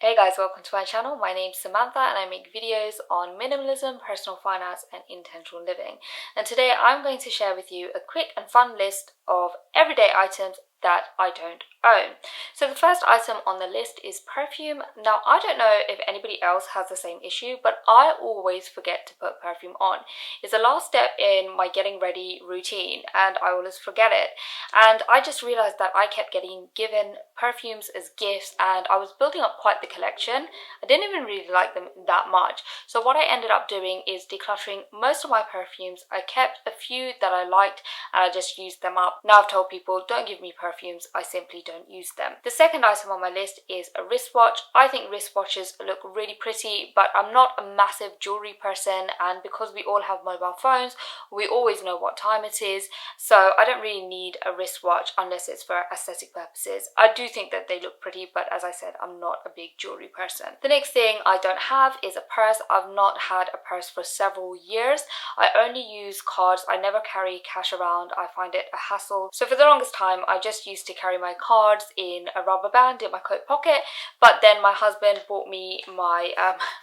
Hey guys, welcome to my channel. My name's Samantha and I make videos on minimalism, personal finance and intentional living. And today I'm going to share with you a quick and fun list of everyday items that I don't own. So the first item on the list is perfume. Now I don't know if anybody else has the same issue, but I always forget to put perfume on. It's the last step in my getting ready routine and I always forget it. And I just realized that I kept getting given perfumes as gifts and I was building up quite the collection. I didn't even really like them that much. So what I ended up doing is decluttering most of my perfumes. I kept a few that I liked and I just used them up. Now I've told people, don't give me perfumes, I simply don't use them. The second item on my list is a wristwatch. I think wristwatches look really pretty, but I'm not a massive jewelry person, and because we all have mobile phones, we always know what time it is, so I don't really need a wristwatch unless it's for aesthetic purposes. I do think that they look pretty, but as I said, I'm not a big jewelry person. The next thing I don't have is a purse. I've not had a purse for several years. I only use cards. I never carry cash around. I find it a hassle. So for the longest time, I just used to carry my cards in a rubber band in my coat pocket, but then my husband bought me my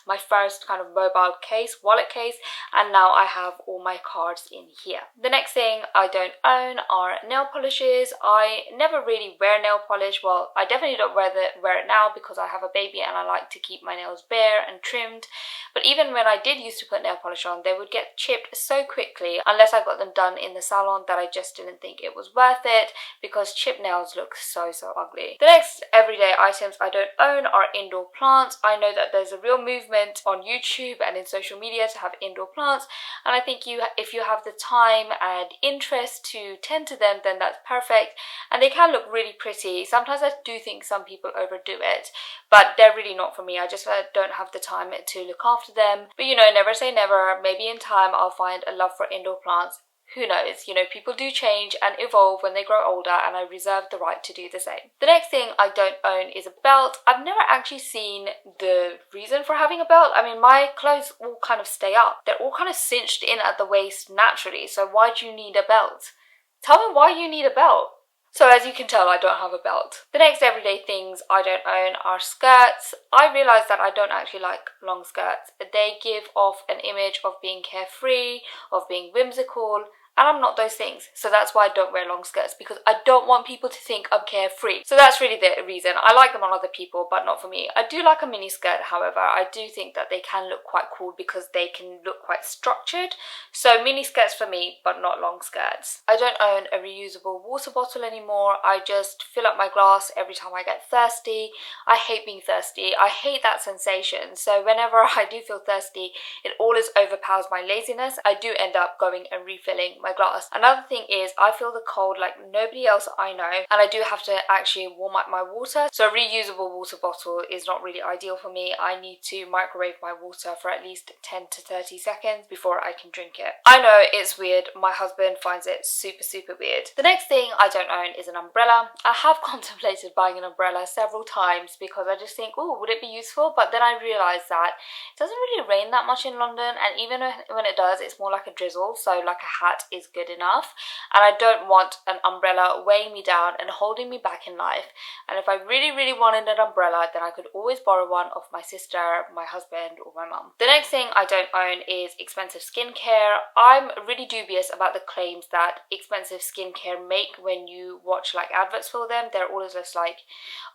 my first kind of mobile case, wallet case, and now I have all my cards in here. The next thing I don't own are nail polishes. I never really wear nail polish. Well, I definitely don't wear it now because I have a baby and I like to keep my nails bare and trimmed. But even when I did used to put nail polish on, they would get chipped so quickly unless I got them done in the salon that I just didn't think it was worth it because chipped nails look so ugly. The next everyday items I don't own are indoor plants. I know that there's a real movement on YouTube and in social media to have indoor plants, and I think if you have the time and interest to tend to them, then that's perfect, and they can look really pretty. Sometimes I do think some people overdo it, but they're really not for me. I just don't have the time to look after them. But you know, never say never. Maybe in time I'll find a love for indoor plants. Who knows? You know, people do change and evolve when they grow older, and I reserve the right to do the same. The next thing I don't own is a belt. I've never actually seen the reason for having a belt. I mean, my clothes all kind of stay up. They're all kind of cinched in at the waist naturally, so why do you need a belt? Tell me why you need a belt. So as you can tell, I don't have a belt. The next everyday things I don't own are skirts. I realized that I don't actually like long skirts. They give off an image of being carefree, of being whimsical, and I'm not those things. So that's why I don't wear long skirts, because I don't want people to think I'm carefree. So that's really the reason. I like them on other people, but not for me. I do like a mini skirt, however. I do think that they can look quite cool because they can look quite structured. So mini skirts for me, but not long skirts. I don't own a reusable water bottle anymore. I just fill up my glass every time I get thirsty. I hate being thirsty. I hate that sensation. So whenever I do feel thirsty, it always overpowers my laziness. I do end up going and refilling my glass. Another thing is I feel the cold like nobody else I know, and I do have to actually warm up my water. So a reusable water bottle is not really ideal for me. I need to microwave my water for at least 10 to 30 seconds before I can drink it. I know it's weird. My husband finds it super weird. The next thing I don't own is an umbrella. I have contemplated buying an umbrella several times because I just think, oh, would it be useful? But then I realized that it doesn't really rain that much in London, and even when it does, it's more like a drizzle, so like a hat is good enough, and I don't want an umbrella weighing me down and holding me back in life. And if I really wanted an umbrella, then I could always borrow one of my sister, my husband, or my mum. The next thing I don't own is expensive skincare. I'm really dubious about the claims that expensive skincare make when you watch like adverts for them. They're always just like,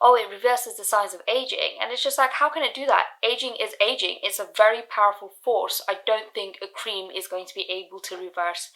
oh, it reverses the signs of aging, and it's just like, how can it do that? Aging is aging. It's a very powerful force. I don't think a cream is going to be able to reverse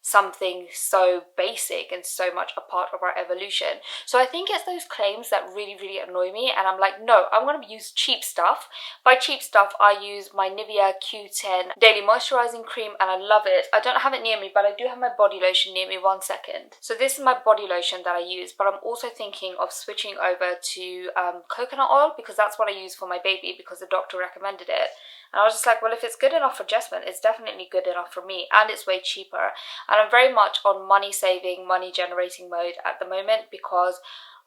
something so basic and so much a part of our evolution. So I think it's those claims that really annoy me, and I'm like, no, I'm going to use cheap stuff. By cheap stuff, I use my Nivea Q10 daily moisturizing cream, and I love it. I don't have it near me, but I do have my body lotion near me. 1 second. So this is my body lotion that I use, but I'm also thinking of switching over to coconut oil, because that's what I use for my baby, because the doctor recommended it. And I was just like, well, if it's good enough for Jasmine, it's definitely good enough for me, and it's way cheaper. And I'm very much on money saving, money generating mode at the moment, because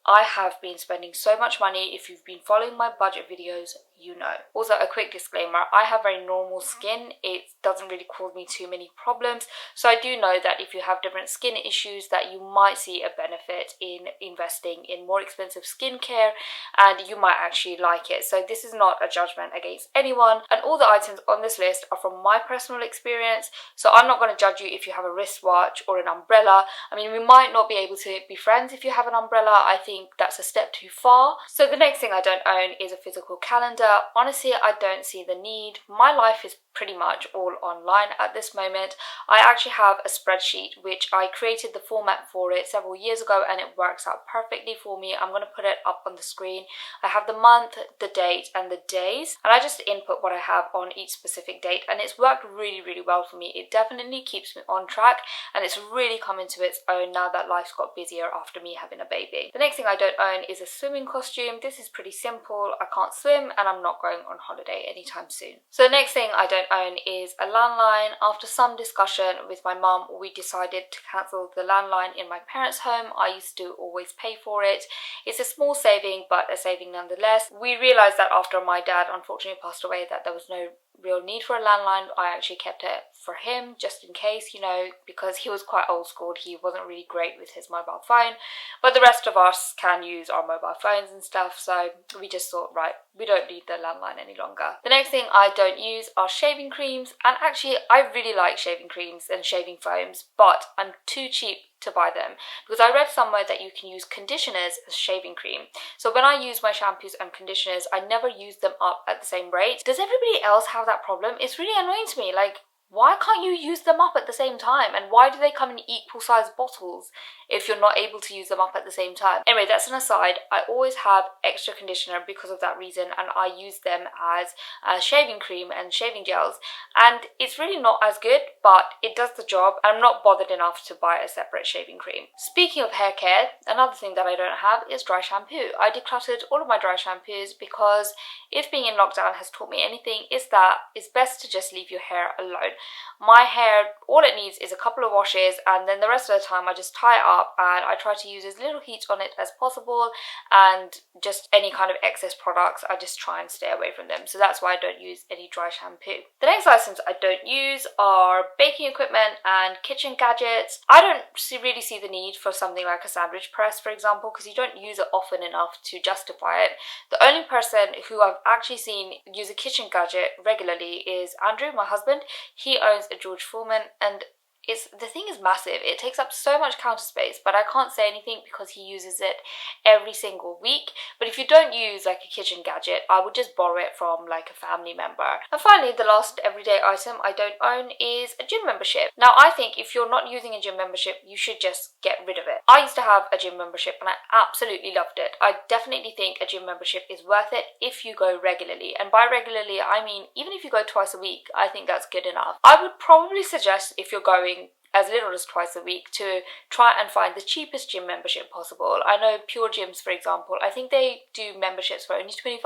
I have been spending so much money. If you've been following my budget videos, you know. Also, a quick disclaimer, I have very normal skin. It doesn't really cause me too many problems. So I do know that if you have different skin issues, that you might see a benefit in investing in more expensive skincare, and you might actually like it. So this is not a judgment against anyone, and all the items on this list are from my personal experience. So I'm not going to judge you if you have a wristwatch or an umbrella. I mean, we might not be able to be friends if you have an umbrella. I think that's a step too far. So the next thing I don't own is a physical calendar. Honestly, I don't see the need. My life is pretty much all online at this moment. I actually have a spreadsheet which I created the format for it several years ago, and it works out perfectly for me. I'm going to put it up on the screen. I have the month, the date, and the days, and I just input what I have on each specific date, and it's worked really, really well for me. It definitely keeps me on track, and it's really come into its own now that life's got busier after me having a baby. The next thing I don't own is a swimming costume. This is pretty simple. I can't swim, and I'm not going on holiday anytime soon. So the next thing I don't own is a landline. After some discussion with my mum, we decided to cancel the landline in my parents' home. I used to always pay for it. It's a small saving, but a saving nonetheless. We realised that after my dad unfortunately passed away that there was no real need for a landline. I actually kept it for him just in case, you know, because he was quite old school. He wasn't really great with his mobile phone, but the rest of us can use our mobile phones and stuff, so we just thought, right, we don't need the landline any longer. The next thing I don't use are shaving creams, and actually I really like shaving creams and shaving foams, but I'm too cheap to buy them because I read somewhere that you can use conditioners as shaving cream. So when I use my shampoos and conditioners, I never use them up at the same rate. Does everybody else have that problem? It's really annoying to me. Like, why can't you use them up at the same time? And why do they come in equal sized bottles if you're not able to use them up at the same time? Anyway, that's an aside. I always have extra conditioner because of that reason, and I use them as shaving cream and shaving gels, and it's really not as good, but it does the job, and I'm not bothered enough to buy a separate shaving cream. Speaking of hair care, another thing that I don't have is dry shampoo. I decluttered all of my dry shampoos because if being in lockdown has taught me anything, is that it's best to just leave your hair alone. My hair, all it needs is a couple of washes, and then the rest of the time I just tie it up and I try to use as little heat on it as possible, and just any kind of excess products I just try and stay away from them. So that's why I don't use any dry shampoo. The next items I don't use are baking equipment and kitchen gadgets. I don't really see the need for something like a sandwich press, for example, because you don't use it often enough to justify it. The only person who I've actually seen use a kitchen gadget regularly is Andrew, my husband. He owns a George Foreman, and the thing is massive. It takes up so much counter space, but I can't say anything because he uses it every single week. But if you don't use like a kitchen gadget, I would just borrow it from like a family member. And finally, the last everyday item I don't own is a gym membership. Now, I think if you're not using a gym membership, you should just get rid of it. I used to have a gym membership and I absolutely loved it. I definitely think a gym membership is worth it if you go regularly. And by regularly, I mean even if you go twice a week, I think that's good enough. I would probably suggest, if you're going as little as twice a week, to try and find the cheapest gym membership possible. I know Pure Gyms, for example, I think they do memberships for only £25,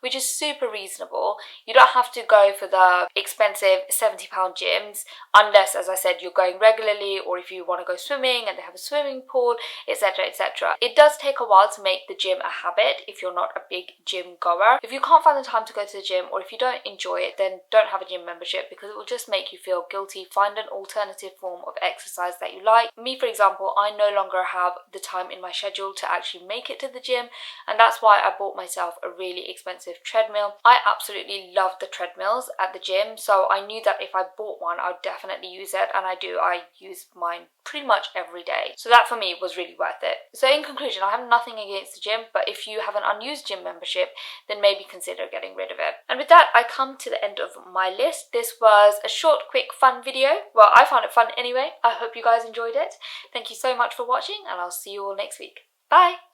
which is super reasonable. You don't have to go for the expensive £70 gyms unless, as I said, you're going regularly, or if you want to go swimming and they have a swimming pool, etc, etc. It does take a while to make the gym a habit if you're not a big gym goer. If you can't find the time to go to the gym, or if you don't enjoy it, then don't have a gym membership because it will just make you feel guilty. Find an alternative form of exercise that you like. Me, for example, I no longer have the time in my schedule to actually make it to the gym, and that's why I bought myself a really expensive treadmill. I absolutely love the treadmills at the gym, so I knew that if I bought one, I'd definitely use it, and I do. I use mine pretty much every day, so that for me was really worth it. So in conclusion, I have nothing against the gym, but if you have an unused gym membership, then maybe consider getting rid of it. And with that, I come to the end of my list. This was a short, quick, fun video. Well, I found it fun anyway. I hope you guys enjoyed it. Thank you so much for watching, and I'll see you all next week. Bye!